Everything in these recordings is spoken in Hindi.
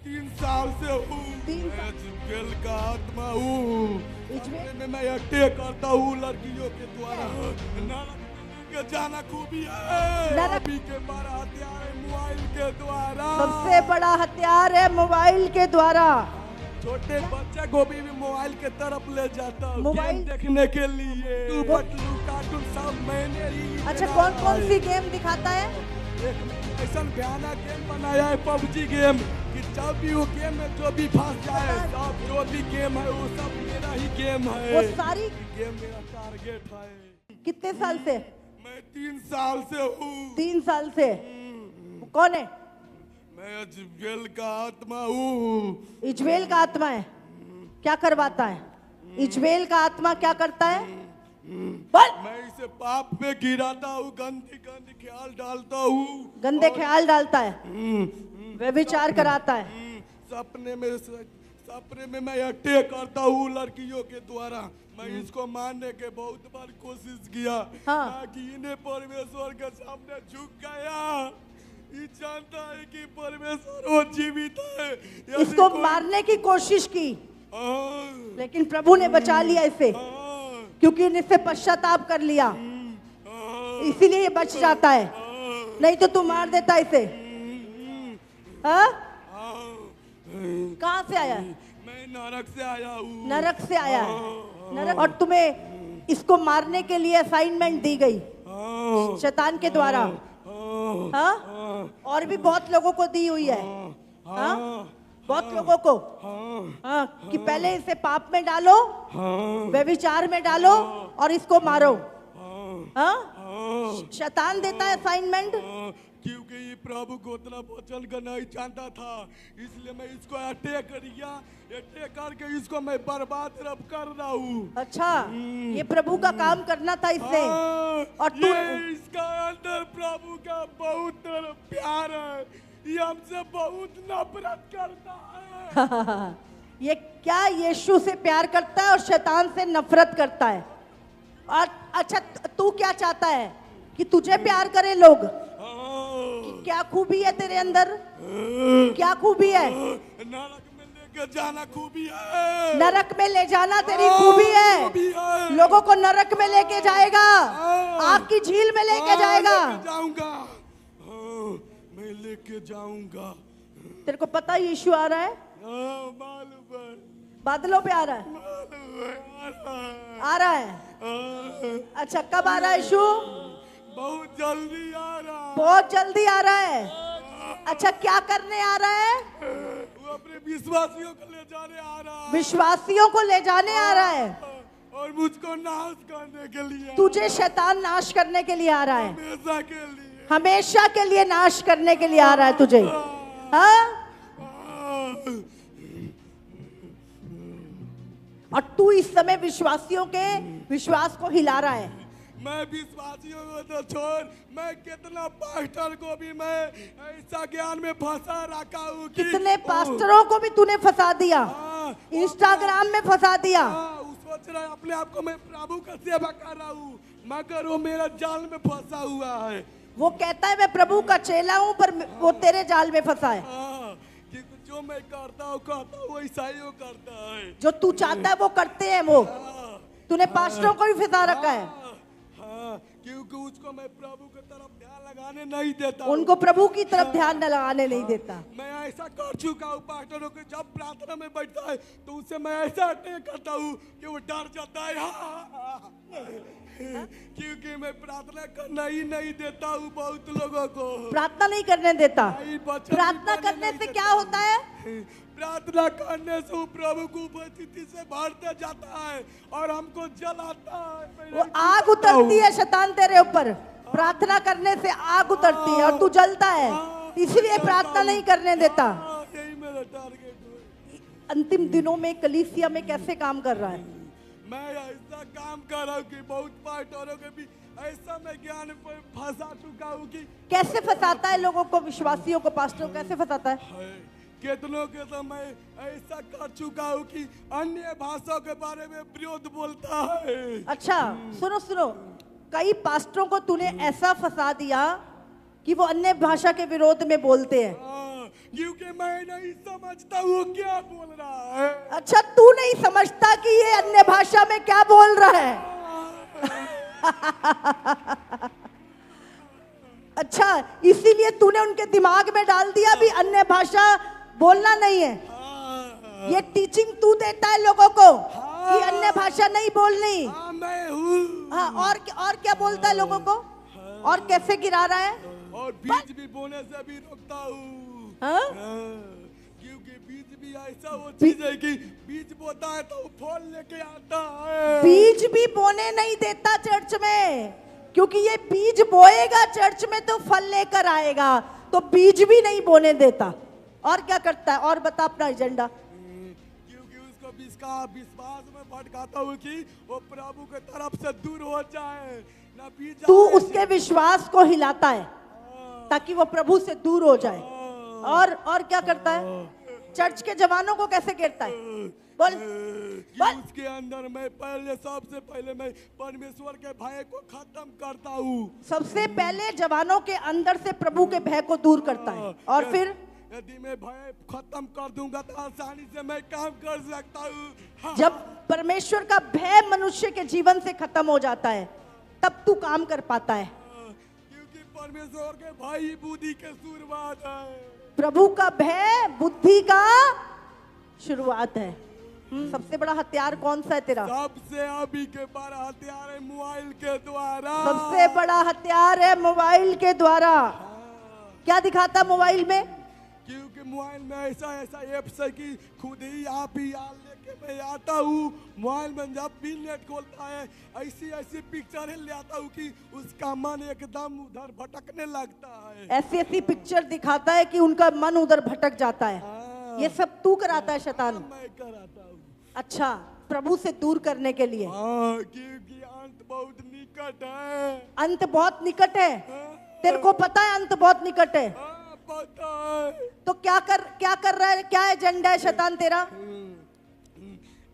3 साल से हूँ। मैं इजबेल का आत्मा हूँ। में मैं अटैक करता हूँ लड़कियों के द्वारा। नरक में लेके जाना खूबी है। अभी के बड़ा हथियार है मोबाइल के द्वारा। सबसे बड़ा हथियार है मोबाइल के द्वारा। छोटे बच्चे को भी मोबाइल के तरफ ले जाता हूँ मोबाइल गेम देखने के लिए। बटलू कार्टून सब मैंने ही। अच्छा, कौन कौन सी गेम दिखाता है? एक ऐसा भयानक गेम बनाया है पबजी गेम कि जब भी वो गेम में जो भी फंस जाए, सब जो भी गेम है वो सब मेरा ही गेम है। वो सारी गेम मेरा टारगेट है। कितने साल से? मैं 3 साल से हूँ। 3 साल से। कौन है? मैं इजबेल का आत्मा हूँ। इजबेल का आत्मा है। क्या करवाता है इजबेल का आत्मा? क्या करता है? बोल। मैं इसे पाप में गिराता हूँ, गंदी गंदी ख्याल डालता हूँ, गंदे ख्याल डालता है, व्यभिचार कराता है। सपने में मैं अटैक करता हूँ लड़कियों के द्वारा। मैं इसको मारने के बहुत बार कोशिश किया। हाँ। कि इन्हें परमेश्वर के सामने झुक गया। ये जानता है कि परमेश्वर वो जीवित है। इसको मारने की कोशिश की, लेकिन प्रभु ने बचा लिया इसे, क्योंकि इससे पश्चाताप कर लिया, इसीलिए ये बच जाता है। नहीं तो तू मार देता इसे। कहाँ से आया? मैं नरक से आया हूँ। नरक से आया है। नरक। और तुम्हें इसको मारने के लिए असाइनमेंट दी गई शैतान के द्वारा। हाँ, और भी बहुत लोगों को दी हुई है। हाँ, बहुत लोगों को। हाँ, कि पहले इसे पाप में डालो, व्यभिचार में डालो और इसको मारो। हाँ, शैतान देता है असाइनमेंट। क्योंकि ये प्रभु को उतना वचन का नहीं जानता था, इसलिए मैं इसको अटैक किया। अटैक करके इसको मैं बर्बाद कर रहा हूँ। अच्छा, ये प्रभु का काम करना था इसने। और तू इसका अंदर प्रभु का बहुत प्यार है, ये हमसे बहुत नफरत करता है। ये क्या यीशु से प्यार करता है और शैतान से नफरत करता है। और अच्छा, तू क्या चाहता है? कि तुझे प्यार करे लोग? क्या खूबी है तेरे अंदर? क्या खूबी है? नरक में लेके जाना खूबी है। नरक में ले जाना तेरी खूबी है। लोगों को नरक में लेके जाएगा, आग की झील में लेके जाएगा। जाऊंगा, मैं लेके जाऊंगा। तेरे को पता यीशु आ रहा है? मालूम है। बादलों पे आ रहा है। आ रहा है। अच्छा, कब आ रहा है यीशु? बहुत जल्दी आ रहा है। बहुत जल्दी आ रहा है। अच्छा, क्या करने आ रहा है? वो अपने विश्वासियों को ले जाने आ रहा है। विश्वासियों को ले जाने आ रहा है। और मुझको नाश करने के लिए। तुझे शैतान नाश करने के लिए आ रहा है। हमेशा के लिए। हमेशा के लिए नाश करने के लिए आ रहा है तुझे। हाँ? और तू इस समय विश्वासियों के विश्वास को हिला रहा है। मैं विश्वासियों को तो छोड़, मैं कितना पास्टर को भी मैं ऐसा ज्ञान में फंसा रखा हूँ। कितने पास्टरों को भी तूने फंसा दिया, इंस्टाग्राम में फंसा दिया। सोच रहा है अपने आप को मैं प्रभु का सेवा कर रहा हूँ, मगर वो मेरा जाल में फंसा हुआ है। वो कहता है मैं प्रभु का चेला हूँ, पर वो तेरे जाल में फंसा है। जो मैं करता हूँ वैसा ही वो करता है। जो तू चाहता है वो करते हैं वो। तूने पास्टरों को भी फंसा रखा है। क्योंकि उसको मैं प्रभु की तरफ ध्यान लगाने नहीं देता। उनको प्रभु की तरफ ध्यान न लगाने नहीं देता। मैं ऐसा कर चुका हूँ पास्टरों को, जब प्रार्थना में बैठता है तो उससे मैं ऐसा अटैक करता हूँ कि वो डर जाता है। क्योंकि मैं प्रार्थना करना ही नहीं देता हूँ बहुत लोगों को। प्रार्थना नहीं करने देता। प्रार्थना करने से क्या होता है? प्रार्थना करने से प्रभु की उपस्थिति से भरते जाता है और हमको जलाता है। वो आग उतरती है शैतान तेरे ऊपर। प्रार्थना करने से आग उतरती है और तू जलता है, इसलिए प्रार्थना नहीं करने देता। यही मेरा टारगेट है। अंतिम दिनों में कलीसिया में कैसे काम कर रहा है? मैं ऐसा काम कर रहा हूँ कि बहुत पास्टरों के भी ऐसा मैं ज्ञान पर फंसा चुका हूँ कि कैसे फंसाता है लोगों को, विश्वासियों को पास्टरों कैसे फंसाता है? कितनों के तो मैं ऐसा कर चुका हूँ कि अन्य भाषाओं के बारे में विरोध बोलता है। अच्छा, सुनो सुनो, कई पास्टरों को तूने ऐसा फंसा दिया कि वो अन्य भाषा के विरोध में बोलते हैं। क्योंकि मैं नहीं समझता वो क्या बोल रहा है। अच्छा, तू नहीं समझता कि ये अन्य भाषा में क्या बोल रहा है? अच्छा, इसीलिए तूने उनके दिमाग में डाल दिया भी अन्य भाषा बोलना नहीं है। ये टीचिंग तू देता है लोगों को कि अन्य भाषा नहीं बोलनी। मैं हूँ। हाँ, और क्या बोलता है लोगों को, और कैसे गिरा रहा है? और बीज भी बोने से भी रोकता हूँ। क्योंकि बीज भी ऐसा वो चीज है कि बीज बोता है तो फल लेके आता है। बीज भी बोने नहीं देता चर्च में, क्योंकि ये बीज बोएगा चर्च में तो फल लेकर आएगा, तो बीज भी नहीं बोने देता। और क्या करता है? और बता अपना एजेंडा। क्योंकि उसको विश्वास में भटकाता हूँ कि वो प्रभु के तरफ से दूर हो जाए ना। बीज तू उसके विश्वास को हिलाता है ताकि वो प्रभु से दूर हो जाए। और क्या करता है? चर्च के जवानों को कैसे गिरता है? बोल बोल। उसके अंदर मैं सबसे पहले मैं परमेश्वर के भय को खत्म करता हूँ। सबसे पहले जवानों के अंदर से प्रभु के भय को दूर करता है, और फिर यदि मैं भय खत्म कर दूंगा तो आसानी से मैं काम कर सकता हूँ। जब परमेश्वर का भय मनुष्य के जीवन से खत्म हो जाता है तब तू काम कर पाता है। क्योंकि परमेश्वर के भय ही बुद्धि के शुरुआत है। प्रभु का भय बुद्धि का शुरुआत है। सबसे बड़ा हथियार कौन सा है तेरा? सबसे अभी के बड़ा हथियार है मोबाइल के द्वारा। सबसे बड़ा हथियार है मोबाइल के द्वारा। क्या दिखाता मोबाइल में? क्योंकि मोबाइल में ऐसा एप्स है कि खुद ही आप ही लेके मैं आता हूँ। मोबाइल में जब भी नेट खोलता है ऐसी पिक्चर ले आता हूँ कि उसका मन एकदम उधर भटकने लगता है। ऐसी पिक्चर दिखाता है कि उनका मन उधर भटक जाता है। ये सब तू कराता है शैतान? मैं कराता हूँ। अच्छा, प्रभु से दूर करने के लिए। क्योंकि अंत बहुत निकट है। अंत बहुत निकट है। तेरे को पता है अंत बहुत निकट है? पता है। तो क्या कर रहा है? क्या एजेंडा है शैतान तेरा?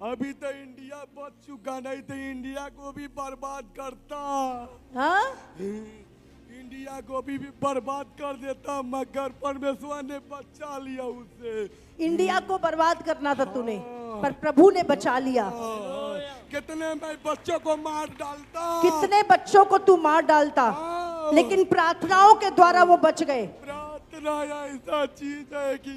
अभी तो इंडिया बच चुका, नहीं तो इंडिया को भी बर्बाद करता। हाँ, इंडिया को भी बर्बाद कर देता, मगर परमेश्वर ने बचा लिया उसे। इंडिया को बर्बाद करना था तूने, पर प्रभु ने बचा लिया। कितने मैं बच्चों को मार डालता, कितने बच्चों को तू मार डालता, लेकिन प्रार्थनाओं के द्वारा वो बच गए। प्रार्थना ऐसा चीज है कि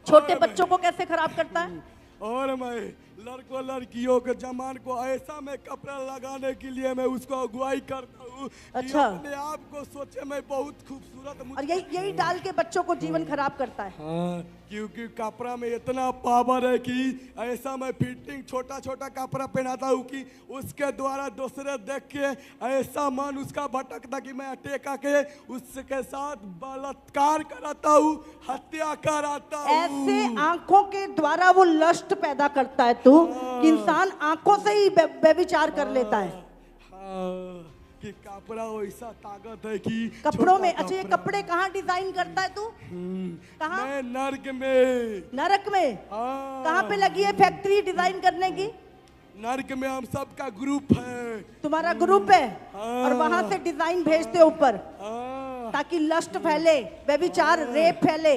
छोटे बच्चों को कैसे खराब करता है। और मैं लड़कों लड़कियों के जमान को ऐसा मैं कपड़ा लगाने के लिए मैं उसको अगुवाई करता हूँ। अच्छा, अपने आप को सोचे मैं बहुत खूबसूरत। और यही डाल के बच्चों को जीवन खराब करता है। हाँ, क्योंकि कपड़ा में इतना पावर है कि ऐसा मैं फिटिंग छोटा छोटा कपड़ा पहनाता हूँ कि उसके द्वारा दूसरे देख के ऐसा मन उसका भटकता कि मैं अटैक आके उसके साथ बलात्कार कराता हूँ, हत्या कराता हूँ। ऐसे आंखों के द्वारा वो लस्ट पैदा करता है तू, कि इंसान आंखों से ही व्यभिचार कर लेता है। कि कपड़ा वैसा ताकत है कि कपड़ों में। अच्छा, ये कपड़े कहाँ डिजाइन करता है तू? कहाँ? मैं नरक में। नरक में? कहाँ पे लगी है फैक्ट्री डिजाइन करने की? नरक में हम सबका ग्रुप है। तुम्हारा ग्रुप है? और वहां से डिजाइन भेजते ऊपर ताकि लस्ट फैले, व्यभिचार, रेप फैले,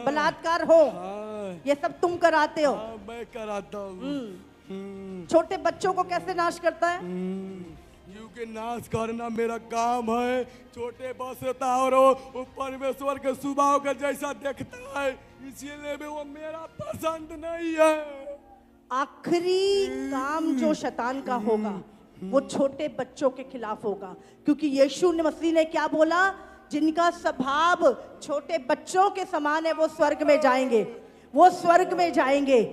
बलात्कार हो। ये सब तुम कराते हो? मैं कराता हूँ। छोटे बच्चों को कैसे नाश करता है? क्योंकि नाश करना मेरा काम है। छोटे बसता और वो परमेश्वर के स्वभाव का जैसा देखता है, इसीलिए वो मेरा पसंद नहीं है। आखिरी काम जो शैतान का होगा वो छोटे बच्चों के खिलाफ होगा, क्योंकि यीशु मसीह ने क्या बोला? जिनका स्वभाव छोटे बच्चों के समान है वो स्वर्ग में जाएंगे, वो स्वर्ग में जाएंगे।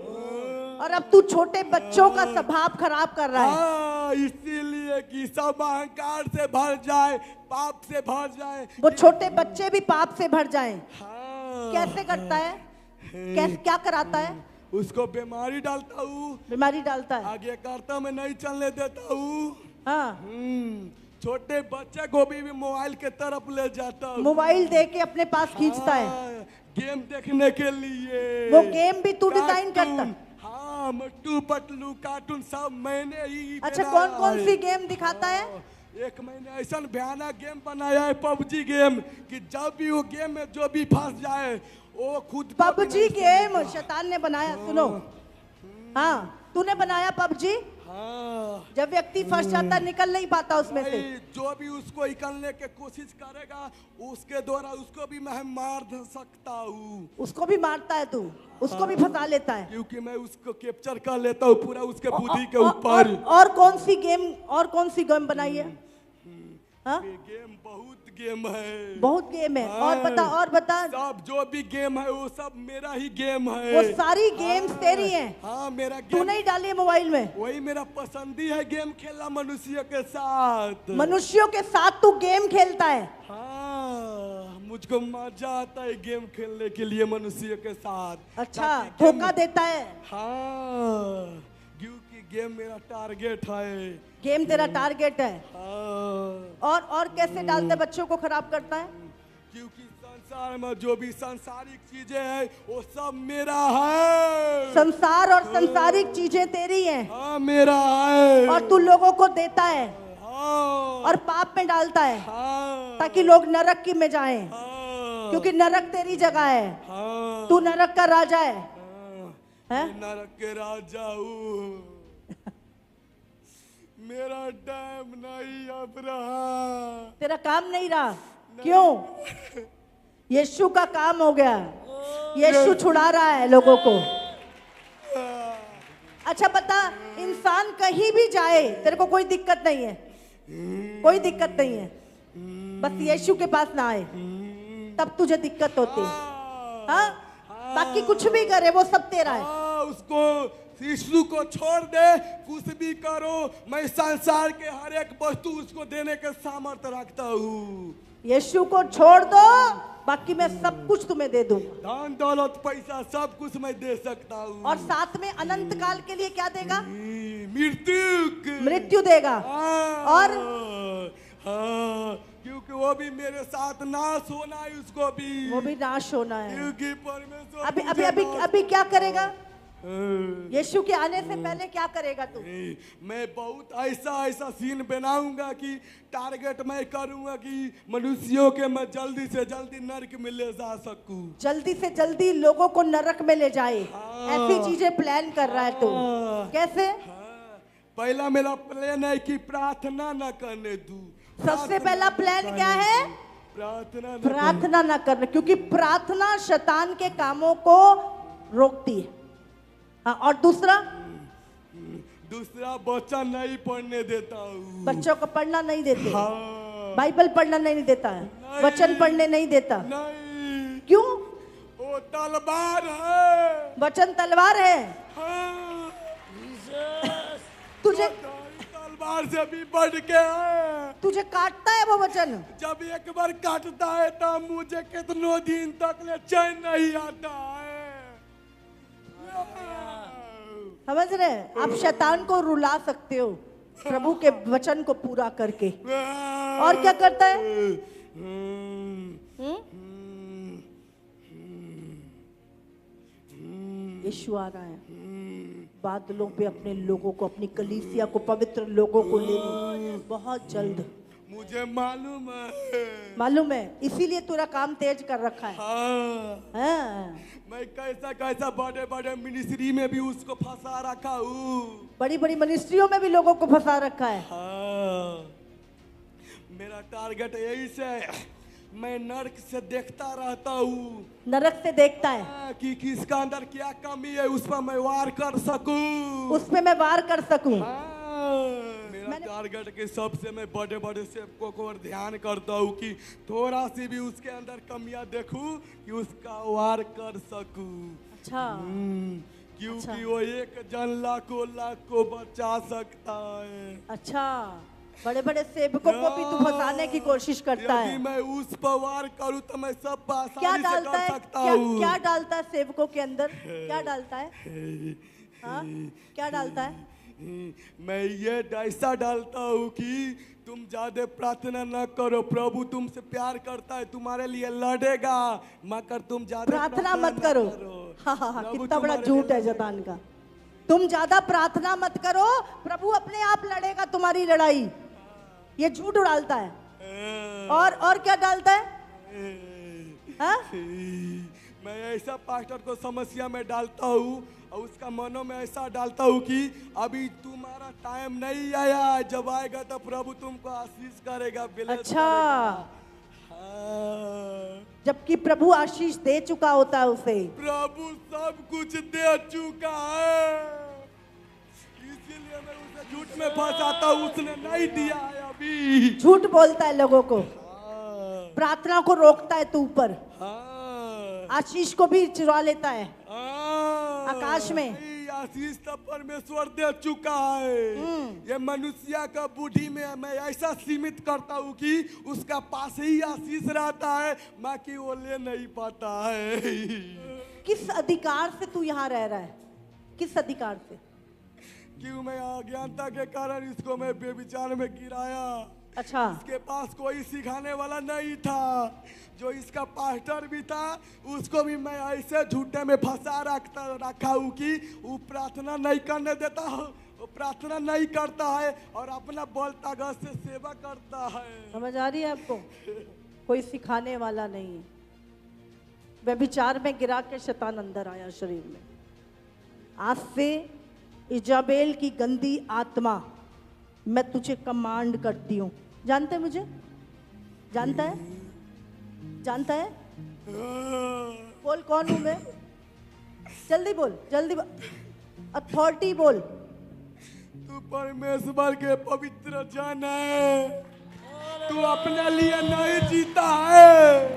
और अब तू छोटे बच्चों का स्वभाव खराब कर रहा है। इसीलिए कि सब अहंकार से भर जाए, पाप से भर जाए, वो छोटे बच्चे भी पाप से भर जाएं। कैसे करता है? क्या कराता है? उसको बीमारी डालता हूँ। बीमारी डालता है? आगे करता मैं नहीं चलने देता हूँ। हाँ, छोटे बच्चे को भी मोबाइल के तरफ ले जाता हूँ। मोबाइल दे के अपने पास खींचता है गेम देखने के लिए। वो गेम भी तू डिजाइन करता? हाँ, मट्टू पटलू कार्टून सब मैंने ही। अच्छा, कौन कौन सी गेम दिखाता है? एक मैंने ऐसा भयानक गेम बनाया है पबजी गेम कि जब भी वो गेम में जो भी फंस जाए वो खुद को भी पबजी नहीं गेम समझेगा। शैतान ने बनाया, सुनो। हाँ, तूने बनाया पबजी। हाँ जब व्यक्ति फंस जाता निकल नहीं पाता उसमें से। भाई, जो भी उसको निकलने की कोशिश करेगा उसके द्वारा उसको भी मैं मार सकता हूँ, उसको भी मारता है तू, उसको भी फंसा लेता है। क्योंकि मैं उसको कैप्चर कर लेता हूँ पूरा उसके बुद्धि के और ऊपर। और कौन सी गेम बनाई है? हाँ? ये गेम बहुत गेम है, बहुत गेम है। और बता। सब जो भी गेम है वो सब मेरा ही गेम है। वो सारी गेम्स तेरी हैं। हाँ मेरा तू गेम, नहीं डाली है मोबाइल में। वही मेरा पसंदी है गेम खेलना मनुष्य के साथ। मनुष्यों के साथ तू गेम खेलता है। हाँ मुझको मजा आता है गेम खेलने के लिए मनुष्य के साथ। अच्छा, ताकि गेम- धोखा देता है। हाँ क्योंकि गेम मेरा टारगेट है। गेम तेरा टारगेट है। हाँ और कैसे डालते बच्चों को खराब करता है? क्योंकि संसार में जो भी सांसारिक चीजें हैं वो सब मेरा है। संसार और संसारिक चीजें तेरी हैं। हाँ मेरा है। और तू लोगों को देता है हाँ और पाप में डालता है हाँ ताकि लोग नरक की में जाएं। हाँ क्योंकि नरक तेरी जगह है। हाँ तू नरक का राजा है। हाँ, हैं? मैं नरक के राजा हूँ। मेरा टाइम नहीं अब रहा। तेरा काम नहीं रहा। क्यों? यीशु का काम हो गया। यीशु छुड़ा रहा है लोगों को। अच्छा बता, इंसान कहीं भी जाए तेरे को कोई दिक्कत नहीं है, कोई दिक्कत नहीं है, बस यीशु के पास ना आए तब तुझे दिक्कत होती है। हाँ? बाकी कुछ भी करे वो सब तेरा है। हाँ, उसको यीशु को छोड़ दे, कुछ भी करो, मैं संसार के हर एक वस्तु उसको देने के सामर्थ्य रखता हूँ। यीशु को छोड़ दो, बाकी मैं सब कुछ तुम्हें दे दूंगा। धन दौलत पैसा सब कुछ मैं दे सकता हूँ। और साथ में अनंत काल के लिए क्या देगा? मृत्यु देगा। हाँ, और हाँ, क्योंकि वो भी मेरे साथ नाश होना है, उसको भी वो भी नाश होना है। क्योंकि परमेश्वर अभी मुझे अभी नाश- अभी क्या करेगा? हाँ। यीशु के आने से पहले क्या करेगा तू? मैं बहुत ऐसा सीन बनाऊंगा कि टारगेट मैं करूंगा कि मनुष्यों के मैं जल्दी से जल्दी नरक में ले जा सकूं। जल्दी से जल्दी लोगों को नरक में ले जाए, हाँ। ऐसी चीजें प्लान कर रहा है तू। हाँ। कैसे? हाँ, पहला मेरा प्लान है कि प्रार्थना न करने दूं। सबसे पहला प्लान क्या है? प्रार्थना न प्रार्थना ना करना, क्योंकि प्रार्थना शैतान के कामों को रोकती है। हाँ, और दूसरा, दूसरा वचन नहीं पढ़ने देता हूँ। बच्चों को पढ़ना नहीं देते। हाँ, बाइबल पढ़ना नहीं देता है, नहीं। वचन पढ़ने नहीं देता। नहीं, क्यों? वो तलवार है। वचन तलवार है। हाँ, तुझे तलवार से भी बढ़ के है। तुझे काटता है वो वचन। जब एक बार काटता है तो मुझे कितनों दिन तक ले चैन नहीं आता है। समझ रहे हैं? आप शैतान को रुला सकते हो प्रभु के वचन को पूरा करके। और क्या करता है? यीशु आ रहा है बादलों पे अपने लोगों को, अपनी कलीसिया को, पवित्र लोगों को लेने बहुत जल्द। मुझे मालूम है। मालूम है, इसीलिए तेरा काम तेज कर रखा है। हाँ, हाँ। मैं कैसा कैसा बड़े बड़े मिनिस्ट्री में भी उसको फंसा रखा हूँ। बड़ी बड़ी मिनिस्ट्रियों में भी लोगों को फंसा रखा है। हाँ, मेरा टारगेट यही से मैं नरक से देखता रहता हूँ। नरक से देखता है, कि किसका अंदर क्या कमी है उस पर मैं वार कर सकूं। उस पे मैं वार कर सकूं। मेरा टारगेट के सबसे मैं बड़े बड़े सेवकों को और ध्यान करता हूँ कि थोड़ा सी भी उसके अंदर कमियां देखूं कि उसका वार कर सकूं। अच्छा। क्योंकि अच्छा। वो एक जन लाख को बचा सकता है। अच्छा, बड़े बड़े सेवकों को भी तू फंसाने की कोशिश करता यदि है। मैं उस पर वार करूं तो मैं सब क्या आसानी से डालता कर है? सकता क्या हूँ। क्या डालता है सेवकों के अंदर? क्या डालता है? हाँ? क्या डालता है? मैं ये ऐसा डालता हूँ कि तुम ज्यादा प्रार्थना न करो, प्रभु तुमसे प्यार करता है, तुम्हारे लिए लड़ेगा, मगर तुम ज्यादा प्रार्थना मत करो। हाँ हाँ हाँ, प्रभु कितना बड़ा तुम्हारे झूठ है लिए शैतान का। तुम ज्यादा प्रार्थना मत करो, प्रभु अपने आप लड़ेगा तुम्हारी लड़ाई। ये झूठ डालता है। और क्या डालता है? हाँ? मैं ऐसा पास्टर को समस्या में डालता हूँ और उसका मनों में ऐसा डालता हूँ कि अभी तुम्हारा टाइम नहीं आया, जब आएगा तो प्रभु तुमको आशीष करेगा, bless अच्छा। करेगा। जबकि प्रभु आशीष दे चुका होता है उसे। प्रभु सब कुछ दे चुका है, इसीलिए मैं उसे झूठ में फंसाता हूँ, उसने नहीं दिया है अभी। झूठ बोलता है लोगों को, प्रार्थना को रोकता है तू ऊपर, आशीष को भी चुरा लेता है आकाश में। आशीष तो परमेश्वर दे चुका है, ये मनुष्य का बुद्धि में मैं ऐसा सीमित करता हूँ कि उसका पास ही आशीष रहता है, बाकी वो ले नहीं पाता है। किस अधिकार से तू यहाँ रह रहा है? किस अधिकार से? क्यों मैं अज्ञानता के कारण इसको मैं बेविचार में गिराया। अच्छा। इसके पास कोई सिखाने वाला नहीं था, जो इसका पास्टर भी था उसको भी मैं ऐसे झूठे में फंसा रखा हूँ कि वो प्रार्थना नहीं करने देता, वो प्रार्थना नहीं करता है और अपना बोलता गज से सेवा करता है। समझ आ रही है आपको? कोई सिखाने वाला नहीं है, व्यभिचार में गिरा के शैतान अंदर आया शरीर में। आज से इजाबेल की गंदी आत्मा मैं तुझे कमांड करती हूँ। जानते मुझे? जानता है? जानता है? बोल कौन हूं मैं? जल्दी बोल, जल्दी अथॉरिटी बोल। तू परमेश्वर के पवित्र जन है, तू अपने लिए नहीं जीता है,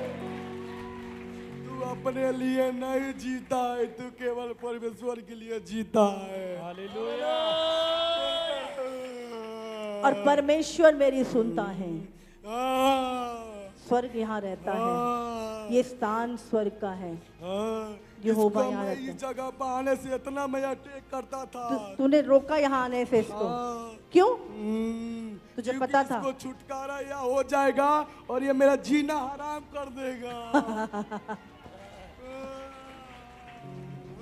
तू अपने लिए नहीं जीता है, तू केवल परमेश्वर के लिए जीता है। हालेलुया। और परमेश्वर मेरी सुनता है। स्वर्ग यहाँ रहता है, ये स्थान स्वर्ग का है। यहोवा यहाँ रहता है। इस जगह पर आने से इतना मैं अटैक करता था, तूने रोका यहाँ आने से इसको, क्यों? तुझे पता था इसको छुटकारा या हो जाएगा और ये मेरा जीना हराम कर देगा।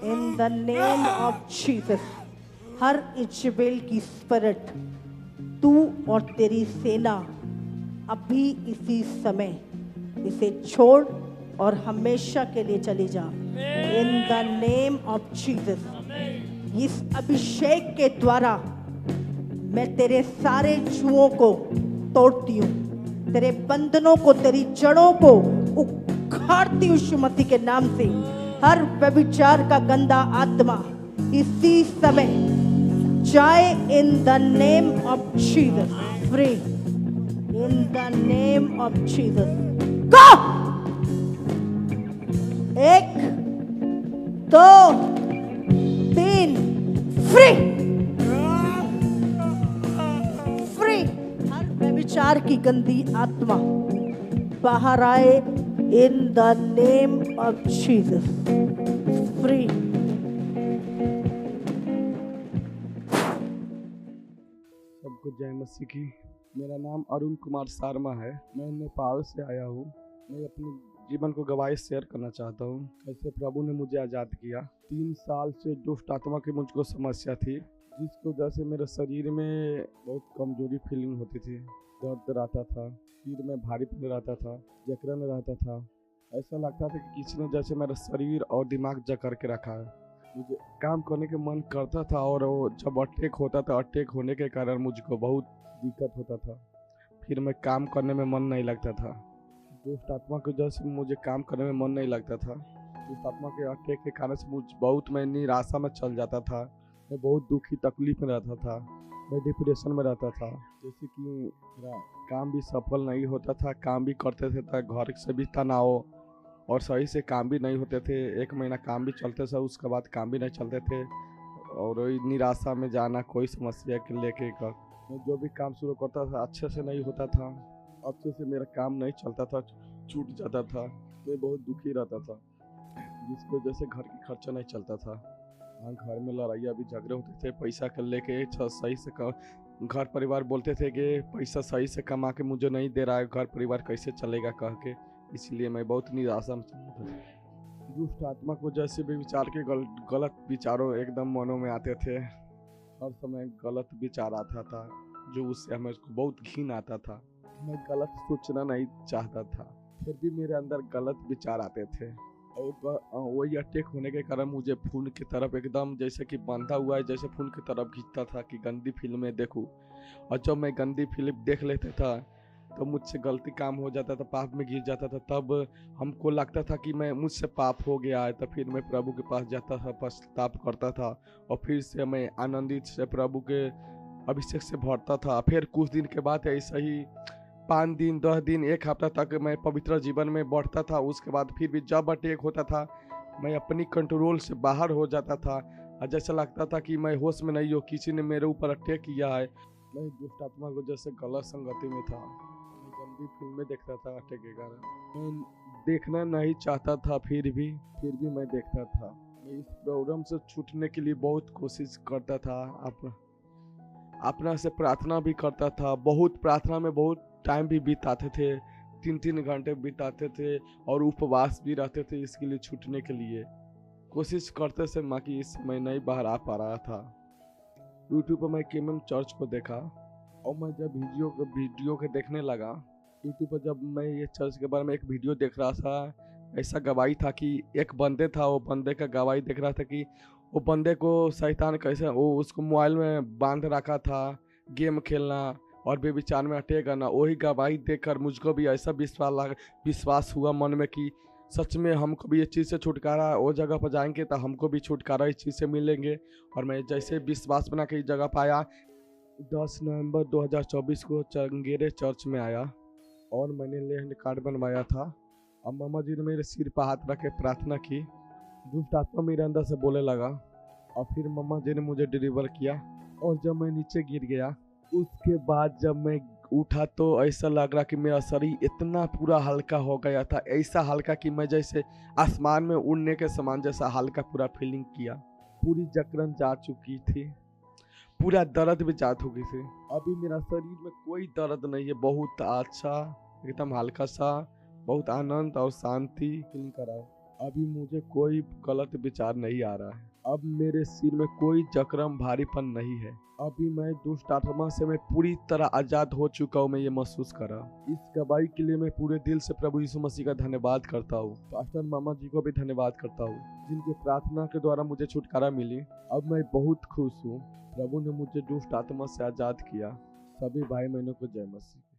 इन the name of Jesus, her Jezebel की स्पिरिट, तू और तेरी सेना अभी इसी समय इसे छोड़ और हमेशा के लिए चली जा। इन द नेम ऑफ जीसस, इस अभिषेक के द्वारा मैं तेरे सारे जुओं को तोड़ती हूँ, तेरे बंधनों को, तेरी जड़ों को उखाड़ती हूँ यीशु मसीह के नाम से। हर व्यभिचार का गंदा आत्मा इसी समय जाए in the name of Jesus, free in the name of Jesus. Go! 1 2 3, free free. हर व्यभिचार की गंदी आत्मा बाहर आए in the name of Jesus, free. सबको जय मसीह की। मेरा नाम अरुण कुमार शर्मा है, मैं नेपाल से आया हूँ। मैं अपने जीवन को गवाही शेयर करना चाहता हूँ, कैसे प्रभु ने मुझे आज़ाद किया। 3 साल से दुष्ट आत्मा की मुझको समस्या थी, जिसको वजह से मेरे शरीर में बहुत कमजोरी फीलिंग होती थी, दर्द रहता था, सिर में भारीपन रहता था, जकड़न रहता था। ऐसा लगता था कि किसी ने जैसे मेरा शरीर और दिमाग जकड़ के रखा है। मुझे काम करने का मन करता था और वो जब अटैक होता था, अटैक होने के कारण मुझको बहुत दिक्कत होता था, फिर मैं काम करने में मन नहीं लगता था। दुष्ट आत्मा की वजह से मुझे काम करने में मन नहीं लगता था। दुष्ट आत्मा के अटैक के कारण से मैं निराशा में चल जाता था, मैं बहुत दुखी तकलीफ में रहता था, मैं डिप्रेशन में रहता था। जैसे कि मेरा काम भी सफल नहीं होता था, काम भी करते थे तो घर से भी तनाव और सही से काम भी नहीं होते थे। 1 महीना काम भी चलते थे, उसके बाद काम भी नहीं चलते थे और निराशा में जाना, कोई समस्या के लेके कर मैं जो भी काम शुरू करता था अच्छे से नहीं होता था, अच्छे से मेरा काम नहीं चलता था, छूट जाता था, मैं बहुत दुखी रहता था, जिसकी वजह से घर की खर्चा नहीं चलता था। घर में लड़ाइयाँ भी झगड़े होते थे, पैसा कर लेके सही से घर परिवार बोलते थे कि पैसा सही से कमा के मुझे नहीं दे रहा है, घर परिवार कैसे चलेगा कह के, इसलिए मैं बहुत निराशा में चलता था। दुष्ट आत्मा को जैसे भी विचार के गलत विचारों एकदम मनों में आते थे, हर समय गलत विचार आता था, जो उससे मेरे को बहुत घिन आता था। मैं गलत सोचना नहीं चाहता था, फिर भी मेरे अंदर गलत विचार आते थे। और वही अटैक होने के कारण मुझे फोन की तरफ एकदम जैसे कि बंधा हुआ है, जैसे फोन की तरफ खींचता था कि गंदी फिल्में देखूं। और जब मैं गंदी फिल्म देख लेता था तो मुझसे गलती काम हो जाता था, पाप में गिर जाता था। तब हमको लगता था कि मैं मुझसे पाप हो गया है, तो फिर मैं प्रभु के पास जाता था, पश्चाताप करता था और फिर से मैं आनंदित से प्रभु के अभिषेक से भरता था। फिर कुछ दिन के बाद ऐसा ही 5 दिन 10 दिन 1 हफ्ता तक मैं पवित्र जीवन में बढ़ता था। उसके बाद फिर भी जब अटैक होता था मैं अपनी कंट्रोल से बाहर हो जाता था और जैसा लगता था कि मैं होश में नहीं हूँ, किसी ने मेरे ऊपर अटैक किया है। मैं दुष्ट आत्मा को जैसे गलत संगति में था, मैं गंदी फिल्में देखता था अटैक के कारण। मैं देखना नहीं चाहता था, फिर भी मैं देखता था। मैं इस प्रॉब्लम से छूटने के लिए बहुत कोशिश करता था, अपना से प्रार्थना भी करता था। बहुत प्रार्थना में बहुत टाइम भी बिताते थे, 3-3 घंटे बिताते थे और उपवास भी रहते थे इसके लिए छूटने के लिए। कोशिश करते से माँ की इस समय नहीं बाहर आ पा रहा था। यूट्यूब पर मैं केएमएम चर्च को देखा और मैं जब वीडियो के देखने लगा, यूट्यूब पर जब मैं ये चर्च के बारे में एक वीडियो देख रहा था, ऐसा गवाही था कि एक बंदे था, वो बंदे का गवाही देख रहा था कि वो बंदे को शैतान कैसे वो उसको मोबाइल में बांध रखा था, गेम खेलना और बेविचार में अटैक करना। वही गवाही देखकर मुझको भी ऐसा विश्वास हुआ मन में कि सच में हमको भी ये चीज़ से छुटकारा, वो जगह पर जाएंगे तो हमको भी छुटकारा इस चीज़ से मिलेंगे। और मैं जैसे विश्वास बना के इस जगह पर आया, 10 नवंबर 2024 को चंगेरे चर्च में आया और मैंने लैंड कार्ड बनवाया था। अब मामा जी ने मेरे सिर पर हाथ रख के प्रार्थना की, दुष्ट आत्मा मेरे अंदर से बोले लगा और फिर मामा जी ने मुझे डिलीवर किया। और जब मैं नीचे गिर गया, उसके बाद जब मैं उठा तो ऐसा लग रहा कि मेरा शरीर इतना पूरा हल्का हो गया था, ऐसा हल्का कि मैं जैसे आसमान में उड़ने के समान जैसा हल्का पूरा फीलिंग किया। पूरी जकड़न जा चुकी थी, पूरा दर्द भी जा चुकी थी। अभी मेरा शरीर में कोई दर्द नहीं है, बहुत अच्छा एकदम हल्का सा, बहुत आनंद और शांति फील करा। अभी मुझे कोई गलत विचार नहीं आ रहा है। अब मेरे सिर में कोई जकड़न भारीपन नहीं है। अभी मैं दुष्ट आत्मा से मैं पूरी तरह आजाद हो चुका हूँ। मैं ये महसूस करा। इस गवाही के लिए मैं पूरे दिल से प्रभु यीशु मसीह का धन्यवाद करता हूँ। पास्टर मामा जी को भी धन्यवाद करता हूँ जिनके प्रार्थना के द्वारा मुझे छुटकारा मिली। अब मैं बहुत खुश हूँ। प्रभु ने मुझे दुष्ट आत्मा से आजाद किया। सभी भाई बहनों को जय मसीह।